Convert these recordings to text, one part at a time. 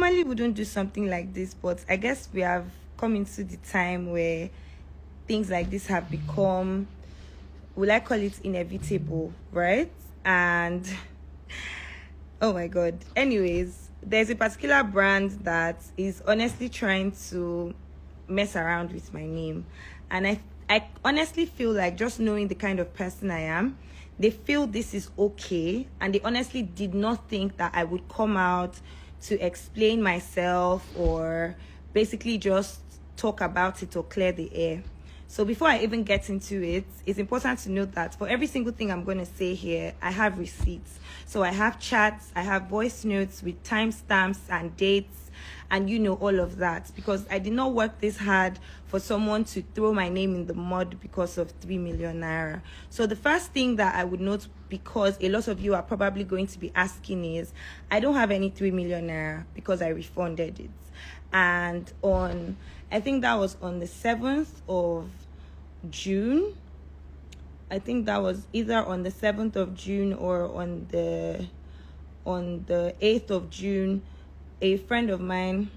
normally wouldn't do something like this, but I guess we have come into the time where things like this have become, will I call it, inevitable, right? And oh my god. Anyways, there's a particular brand that is honestly trying to mess around with my name, and I honestly feel like, just knowing the kind of person I am, they feel this is okay, and they honestly did not think that I would come out to explain myself or basically just talk about it or clear the air. So before I even get into it, it's important to note that for every single thing I'm going to say here, I have receipts. So I have chats, I have voice notes with timestamps and dates, and all of that, because I did not work this hard for someone to throw my name in the mud because of 3 million naira. So the first thing that I would note, because a lot of you are probably going to be asking, is I don't have any 3 million naira because I refunded it. And I think that was on the 7th of June. I think that was either on the 7th of June or on the 8th of June. A friend of mine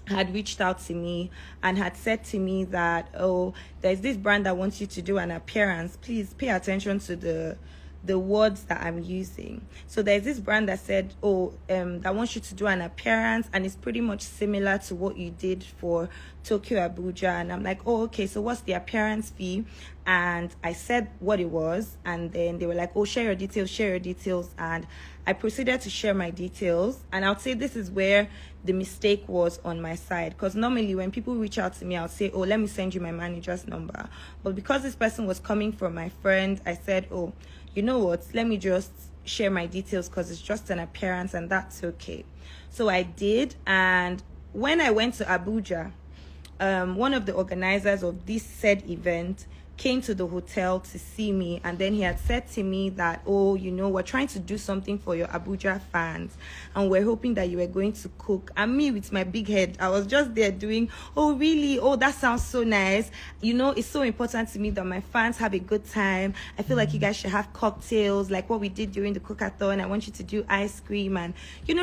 had reached out to me and had said to me that, oh, there's this brand that wants you to do an appearance. Please pay attention to the words that I'm using. So there's this brand that said, oh, that wants you to do an appearance, and it's pretty much similar to what you did for Tokyo Abuja. And I'm like, oh, okay, so what's the appearance fee? And I said what it was, and then they were like, oh, share your details. And I proceeded to share my details, and I'll say this is where the mistake was on my side, because normally when people reach out to me, I'll say, oh, let me send you my manager's number. But because this person was coming from my friend, I said, oh, you know what, let me just share my details because it's just an appearance, and that's okay. So I did, and when I went to Abuja, one of the organizers of this said event came to the hotel to see me, and then he had said to me that, oh, we're trying to do something for your Abuja fans, and we're hoping that you were going to cook. And me, with my big head, I was just there doing, oh, really? Oh, that sounds so nice. It's so important to me that my fans have a good time. I feel like you guys should have cocktails like what we did during the cookathon. I want you to do ice cream and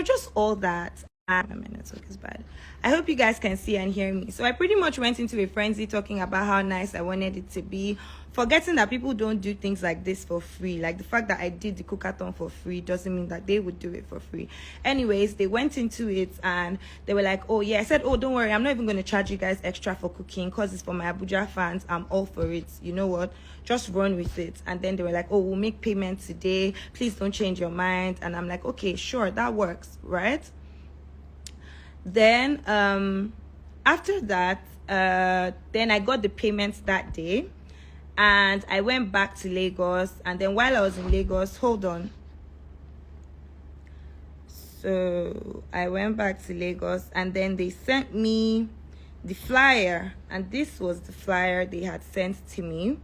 just all that. My network is bad. I hope you guys can see and hear me. So I pretty much went into a frenzy talking about how nice I wanted it to be, forgetting that people don't do things like this for free. Like, the fact that I did the cookathon for free doesn't mean that they would do it for free. Anyways, they went into it and they were like, oh yeah. I said, oh, don't worry, I'm not even going to charge you guys extra for cooking because it's for my Abuja fans. I'm all for it. You know what, just run with it. And then they were like, oh, we'll make payment today, please don't change your mind. And I'm like, okay, sure, that works, right? Then after that, then I got the payments that day, and I went back to Lagos. And then while I was in Lagos, hold on, so I went back to Lagos, and then they sent me the flyer, and this was the flyer they had sent to me.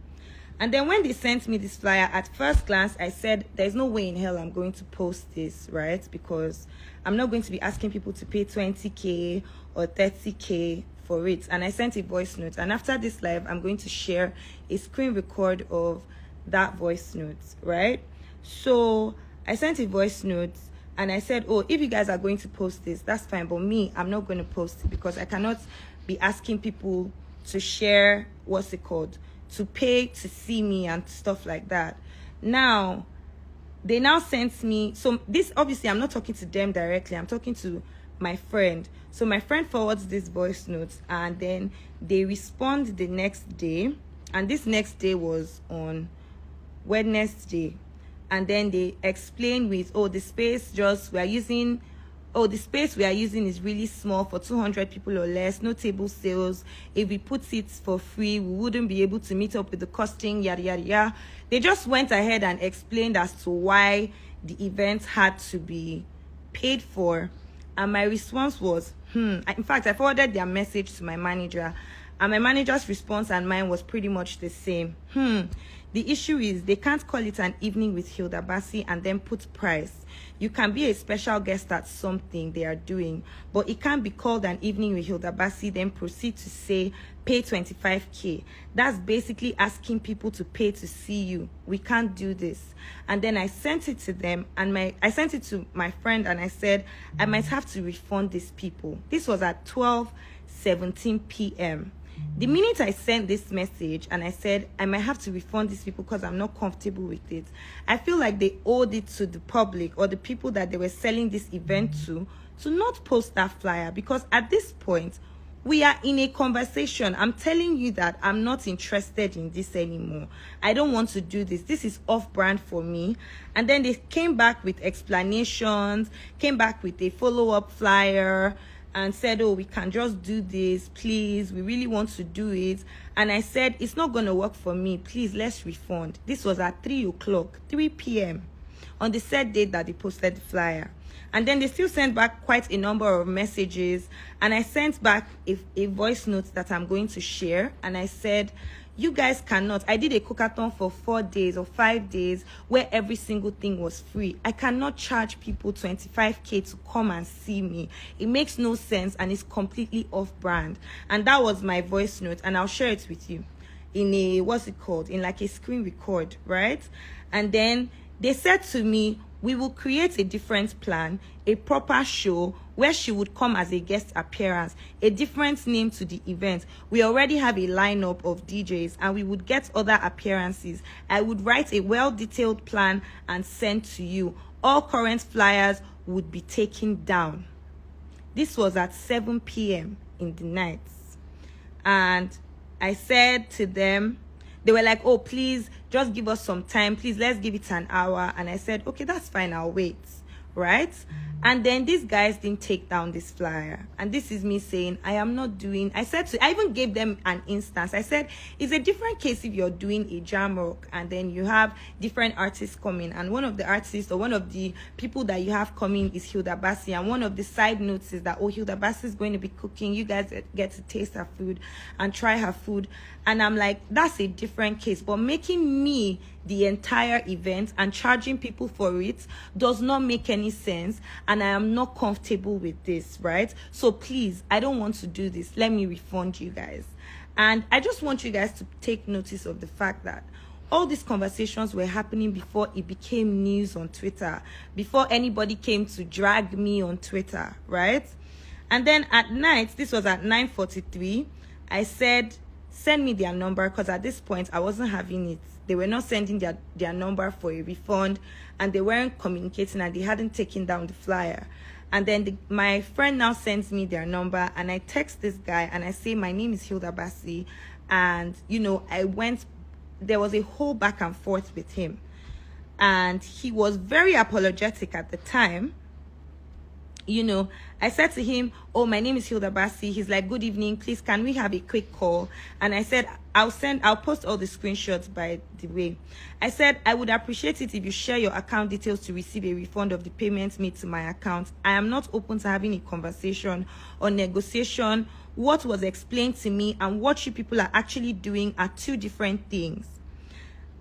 And then when they sent me this flyer, at first glance, I said, there's no way in hell I'm going to post this, right? Because I'm not going to be asking people to pay 20K or 30K for it. And I sent a voice note. And after this live, I'm going to share a screen record of that voice note, right? So I sent a voice note, and I said, oh, if you guys are going to post this, that's fine. But me, I'm not going to post it because I cannot be asking people to share, what's it called, to pay to see me and stuff like that. Now, they now sent me, so this, obviously I'm not talking to them directly, I'm talking to my friend. So my friend forwards this voice note, and then they respond the next day, and this next day was on Wednesday. And then they explain with, oh, the space we are using is really small for 200 people or less, no table sales. If we put seats for free, we wouldn't be able to meet up with the costing, yada yada yada. They just went ahead and explained as to why the event had to be paid for. And my response was, in fact, I forwarded their message to my manager, and my manager's response and mine was pretty much the same. The issue is they can't call it an evening with Hilda Baci and then put price. You can be a special guest at something they are doing, but it can't be called an evening with Hilda Baci, then proceed to say, pay 25K. That's basically asking people to pay to see you. We can't do this. And then I sent it to them, and I sent it to my friend, and I said, I might have to refund these people. This was at 12:17 p.m. The minute I sent this message and I said I might have to refund these people because I'm not comfortable with it, I feel like they owed it to the public or the people that they were selling this event to not post that flyer, because at this point we are in a conversation. I'm telling you that I'm not interested in this anymore. I don't want to do this. This is off-brand for me. And then they came back with explanations, came back with a follow-up flyer, and said, oh, we can just do this, please, we really want to do it. And I said, it's not going to work for me, please, let's refund. This was at 3 p.m. on the said date that they posted the flyer. And then they still sent back quite a number of messages, and I sent back a voice note that I'm going to share. And I said, you guys cannot. I did a cookathon for 4 days or 5 days where every single thing was free. I cannot charge people 25K to come and see me. It makes no sense, and it's completely off-brand. And that was my voice note, and I'll share it with you in a, what's it called, in like a screen record, right? And then they said to me, we will create a different plan, a proper show where she would come as a guest appearance, a different name to the event. We already have a lineup of DJs, and we would get other appearances. I would write a well-detailed plan and send to you. All current flyers would be taken down. This was at 7 p.m. in the night. And I said to them, they were like, oh, please, just give us some time. Please, let's give it an hour. And I said, okay, that's fine. I'll wait. Right? And then these guys didn't take down this flyer. And this is me saying, I am not doing, I even gave them an instance. I said, it's a different case if you're doing a jam rock and then you have different artists coming. And one of the artists or one of the people that you have coming is Hilda Baci. And one of the side notes is that, oh, Hilda Baci is going to be cooking. You guys get to taste her food and try her food. And I'm like, that's a different case. But making me the entire event and charging people for it does not make any sense, and I am not comfortable with this, right? So please, I don't want to do this. Let me refund you guys. And I just want you guys to take notice of the fact that all these conversations were happening before it became news on Twitter, before anybody came to drag me on Twitter, right? And then at night, this was at 9:43, I said, send me their number, because at this point I wasn't having it. They were not sending their number for a refund, and they weren't communicating, and they hadn't taken down the flyer. And then my friend now sends me their number, and I text this guy and I say, my name is Hilda Baci, and you know, there was a whole back and forth with him, and he was very apologetic at the time. You know, I said to him, oh, my name is Hilda Baci. He's like, good evening, please, can we have a quick call? And I said, I'll post all the screenshots, by the way. I said, I would appreciate it if you share your account details to receive a refund of the payments made to my account. I am not open to having a conversation or negotiation. What was explained to me and what you people are actually doing are two different things.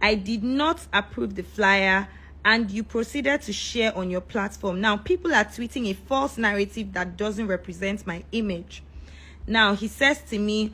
I did not approve the flyer, and you proceeded to share on your platform. Now, people are tweeting a false narrative that doesn't represent my image. Now, he says to me,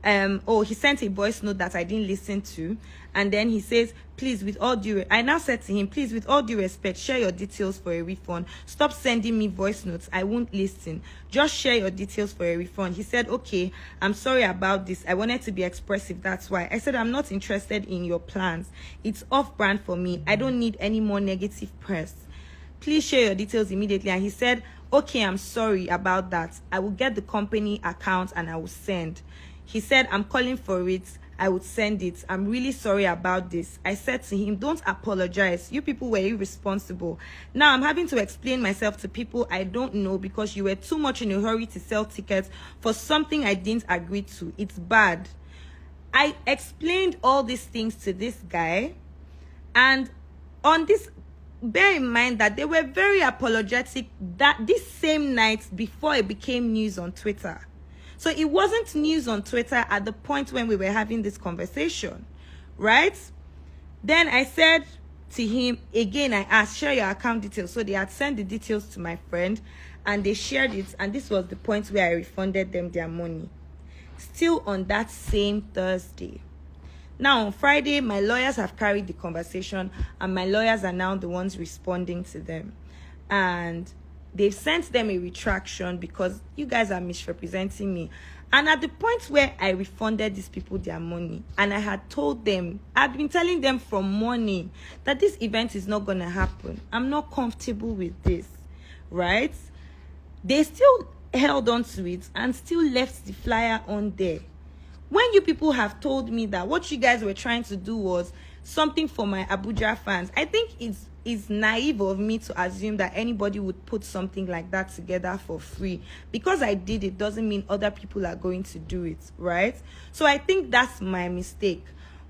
oh, he sent a voice note that I didn't listen to. And then he says, please, with all due, I now said to him, please, with all due respect, share your details for a refund. Stop sending me voice notes. I won't listen. Just share your details for a refund. He said, okay, I'm sorry about this. I wanted to be expressive. That's why. I said, I'm not interested in your plans. It's off-brand for me. I don't need any more negative press. Please share your details immediately. And he said, okay, I'm sorry about that. I will get the company account and I will send. He said, I'm calling for it. I would send it. I'm really sorry about this. I said to him, don't apologize. You people were irresponsible. Now I'm having to explain myself to people I don't know because you were too much in a hurry to sell tickets for something I didn't agree to. It's bad. I explained all these things to this guy, and on this, bear in mind that they were very apologetic that this same night before it became news on Twitter. So it wasn't news on Twitter at the point when we were having this conversation, right? Then I said to him, again, I asked, share your account details. So they had sent the details to my friend and they shared it. And this was the point where I refunded them their money. Still on that same Thursday. Now, on Friday, my lawyers have carried the conversation and my lawyers are now the ones responding to them. And they've sent them a retraction because you guys are misrepresenting me. And at the point where I refunded these people their money, and I had told them, I'd been telling them from morning that this event is not going to happen. I'm not comfortable with this, right? They still held on to it and still left the flyer on there. When you people have told me that what you guys were trying to do was something for my Abuja fans, I think it's naive of me to assume that anybody would put something like that together for free. Because I did it doesn't mean other people are going to do it, right? So I think that's my mistake.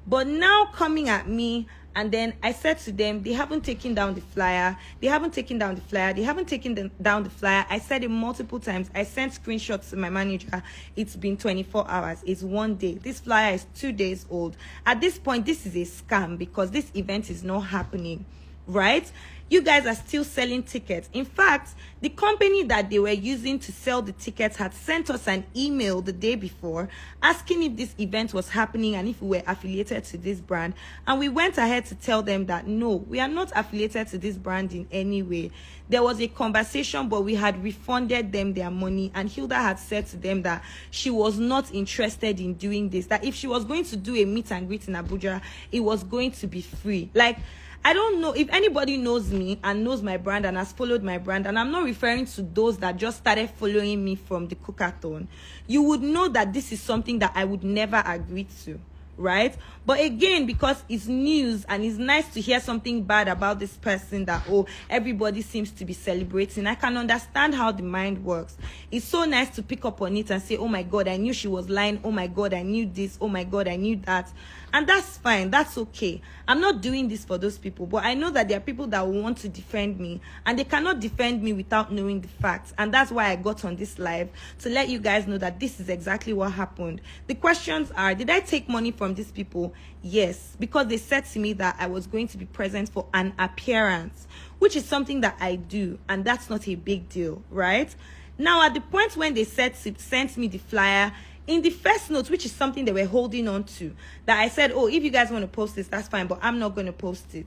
But now coming at me, and then I said to them, they haven't taken down the flyer. They haven't taken down the flyer. They haven't taken down the flyer. I said it multiple times. I sent screenshots to my manager. It's been 24 hours. It's 1 day. This flyer is 2 days old. At this point, this is a scam because this event is not happening, right? You guys are still selling tickets. In fact, the company that they were using to sell the tickets had sent us an email the day before asking if this event was happening and if we were affiliated to this brand. And we went ahead to tell them that no, we are not affiliated to this brand in any way. There was a conversation, but we had refunded them their money. And Hilda had said to them that she was not interested in doing this, that if she was going to do a meet and greet in Abuja, it was going to be free. Like, I don't know if anybody knows me and knows my brand and has followed my brand, and I'm not referring to those that just started following me from the cookathon. You would know that this is something that I would never agree to, right? But again, because it's news and it's nice to hear something bad about this person that, oh, everybody seems to be celebrating, I can understand how the mind works. It's so nice to pick up on it and say, oh my God, I knew she was lying. Oh my God, I knew this. Oh my God, I knew that. And that's fine. That's okay. I'm not doing this for those people, but I know that there are people that want to defend me and they cannot defend me without knowing the facts. And that's why I got on this live, to let you guys know that this is exactly what happened. The questions are, did I take money from these people? Yes, because they said to me that I was going to be present for an appearance, which is something that I do, and that's not a big deal, right? Now, at the point when they sent me the flyer, in the first note, which is something they were holding on to, that I said, oh, if you guys want to post this, that's fine, but I'm not going to post it.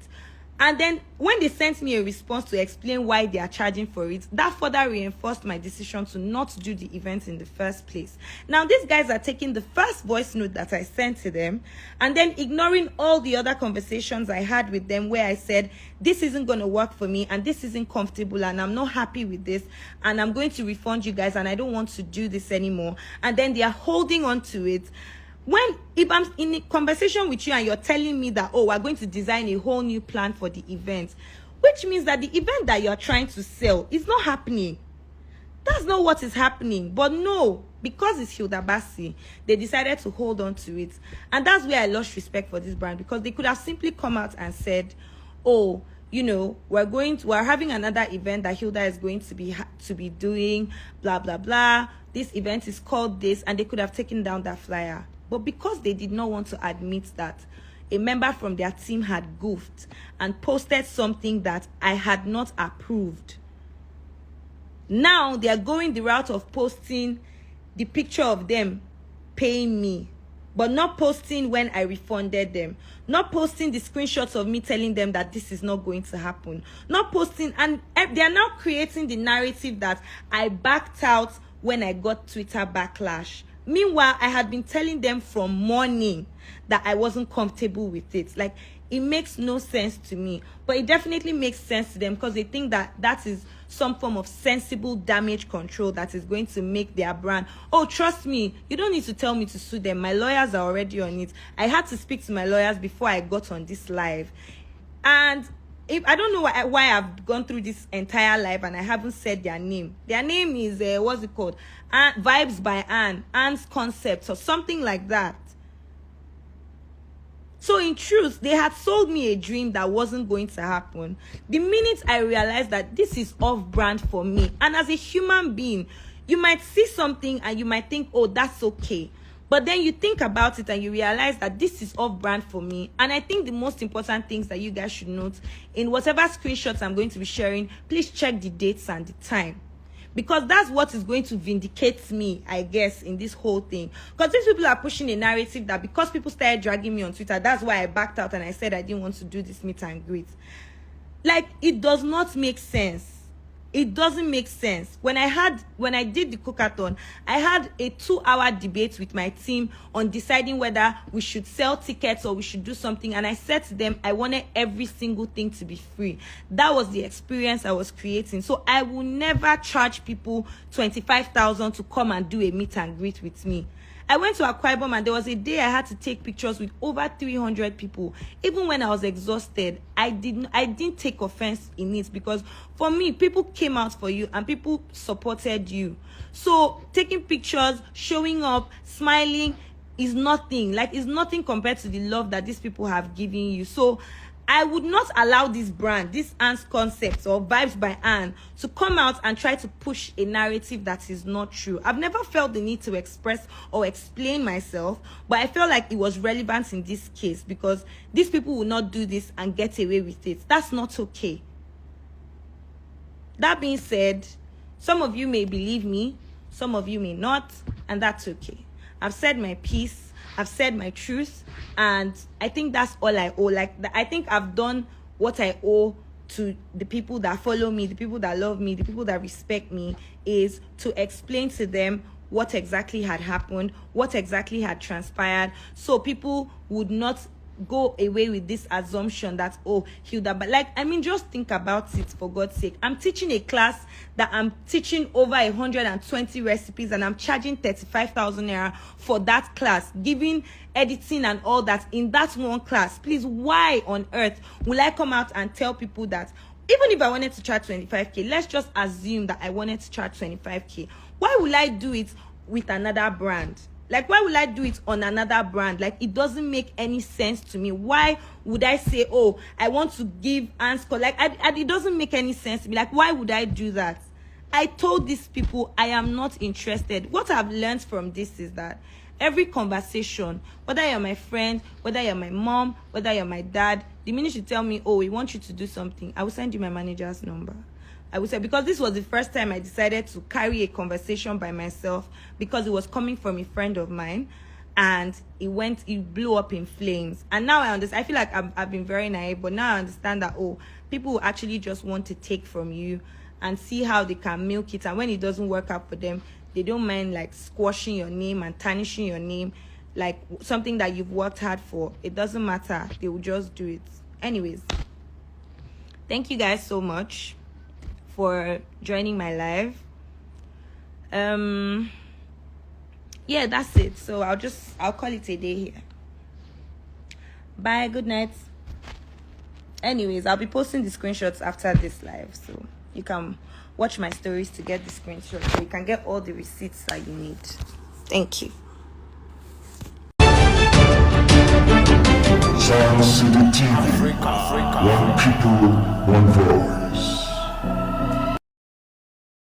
And then when they sent me a response to explain why they are charging for it, that further reinforced my decision to not do the event in the first place. Now, these guys are taking the first voice note that I sent to them and then ignoring all the other conversations I had with them where I said, this isn't going to work for me and this isn't comfortable and I'm not happy with this and I'm going to refund you guys and I don't want to do this anymore. And then they are holding on to it. If I'm in a conversation with you and you're telling me that, oh, we're going to design a whole new plan for the event, which means that the event that you're trying to sell is not happening. That's not what is happening. But no, because it's Hilda Baci, they decided to hold on to it. And that's where I lost respect for this brand, because they could have simply come out and said, oh, you know, we're having another event that Hilda is going to be doing, blah, blah, blah. This event is called this, and they could have taken down that flyer. But because they did not want to admit that a member from their team had goofed and posted something that I had not approved, now they are going the route of posting the picture of them paying me, but not posting when I refunded them, not posting the screenshots of me telling them that this is not going to happen, not posting, and they are now creating the narrative that I backed out when I got Twitter backlash. Meanwhile, I had been telling them from morning that I wasn't comfortable with it. Like, it makes no sense to me. But it definitely makes sense to them because they think that that is some form of sensible damage control that is going to make their brand. Oh, trust me, you don't need to tell me to sue them. My lawyers are already on it. I had to speak to my lawyers before I got on this live. And I don't know why I've gone through this entire life and I haven't said their name. Their name is, what's it called? Vibes by Anne's Concepts or something like that. So in truth, they had sold me a dream that wasn't going to happen. The minute I realized that this is off-brand for me, and as a human being, you might see something and you might think, oh, that's okay. But then you think about it and you realize that this is off brand for me. And I think the most important things that you guys should note in whatever screenshots I'm going to be sharing, please check the dates and the time. Because that's what is going to vindicate me, I guess, in this whole thing. Because these people are pushing a narrative that because people started dragging me on Twitter, that's why I backed out and I said I didn't want to do this meet and greet. Like, it does not make sense. It doesn't make sense. When I did the cookathon, I had a 2-hour debate with my team on deciding whether we should sell tickets or we should do something. And I said to them, I wanted every single thing to be free. That was the experience I was creating. So I will never charge people 25,000 to come and do a meet and greet with me. I went to Akwa Ibom and there was a day I had to take pictures with over 300 people. Even when I was exhausted, I didn't take offense in it, because for me, people came out for you and people supported you. So taking pictures, showing up, smiling is nothing. Like, it's nothing compared to the love that these people have given you. So I would not allow this brand, this Anne's Concepts or Vibes by Anne, to come out and try to push a narrative that is not true. I've never felt the need to express or explain myself, but I felt like it was relevant in this case, because these people will not do this and get away with it. That's not okay. That being said, some of you may believe me, some of you may not, and that's okay. I've said my piece. I've said my truth, and I think that's all I owe. Like, I think I've done what I owe to the people that follow me, the people that love me, the people that respect me, is to explain to them what exactly had happened, what exactly had transpired, so people would not go away with this assumption that, oh, Hilda, but like, I mean, just think about it, for God's sake. I'm teaching a class that I'm teaching over 120 recipes, and I'm charging 35,000 naira for that class, giving editing and all that in that one class. Please, why on earth will I come out and tell people that, even if I wanted to charge 25k, let's just assume that I wanted to charge 25k, why will I do it with another brand? Like, why would I do it on another brand? Like, it doesn't make any sense to me. Why would I say, oh, I want to give Ansco? Like, it doesn't make any sense to me. Like, why would I do that? I told these people I am not interested. What I've learned from this is that every conversation, whether you're my friend, whether you're my mom, whether you're my dad, the minute you tell me, oh, we want you to do something, I will send you my manager's number. I would say, because this was the first time I decided to carry a conversation by myself, because it was coming from a friend of mine, and it blew up in flames. And now I understand. I feel like I've been very naive, but now I understand that, oh, people actually just want to take from you and see how they can milk it, and when it doesn't work out for them, they don't mind like squashing your name and tarnishing your name, like something that you've worked hard for. It doesn't matter, they will just do it. Anyways, thank you guys so much for joining my live. Yeah, that's it. So I'll call it a day here. Bye, good night. Anyways, I'll be posting the screenshots after this live, so you can watch my stories to get the screenshots, so you can get all the receipts that you need. Thank you. Africa. One people, one vote.